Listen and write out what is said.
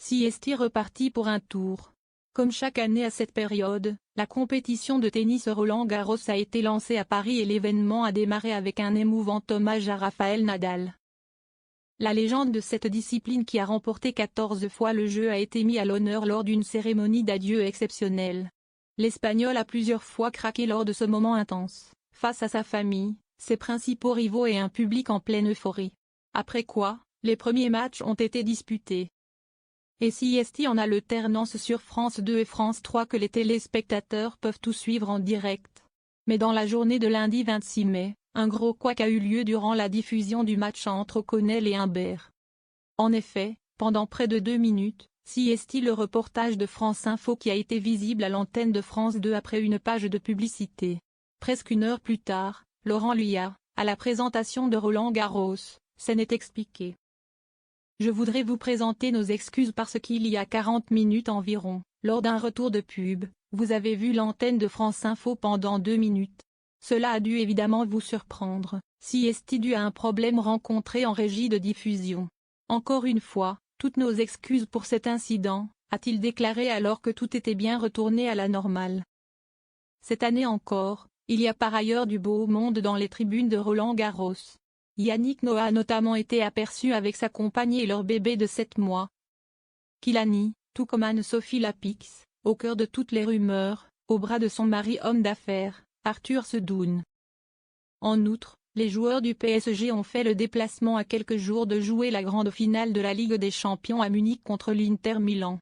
CST reparti pour un tour. Comme chaque année à cette période, la compétition de tennis Roland-Garros a été lancée à Paris et l'événement a démarré avec un émouvant hommage à Rafael Nadal. La légende de cette discipline qui a remporté 14 fois le jeu a été mise à l'honneur lors d'une cérémonie d'adieu exceptionnelle. L'Espagnol a plusieurs fois craqué lors de ce moment intense, face à sa famille, ses principaux rivaux et un public en pleine euphorie. Après quoi, les premiers matchs ont été disputés. Et CST en alternance sur France 2 et France 3 que les téléspectateurs peuvent tout suivre en direct. Mais dans la journée de lundi 26 mai, un gros couac a eu lieu durant la diffusion du match entre O'Connell et Humbert. En effet, pendant près de 2 minutes, CST le reportage de France Info qui a été visible à l'antenne de France 2 après une page de publicité. Presque une heure plus tard, Laurent Luyat, à la présentation de Roland-Garros, s'en est expliqué. Je voudrais vous présenter nos excuses parce qu'il y a 40 minutes environ, lors d'un retour de pub, vous avez vu l'antenne de France Info pendant 2 minutes. Cela a dû évidemment vous surprendre, CST dû à un problème rencontré en régie de diffusion. Encore une fois, toutes nos excuses pour cet incident, a-t-il déclaré alors que tout était bien retourné à la normale. Cette année encore, il y a par ailleurs du beau monde dans les tribunes de Roland-Garros. Yannick Noah a notamment été aperçu avec sa compagne et leur bébé de 7 mois. Kilani, tout comme Anne-Sophie Lapix, au cœur de toutes les rumeurs, au bras de son mari homme d'affaires, Arthur Sedoun. En outre, les joueurs du PSG ont fait le déplacement à quelques jours de jouer la grande finale de la Ligue des Champions à Munich contre l'Inter Milan.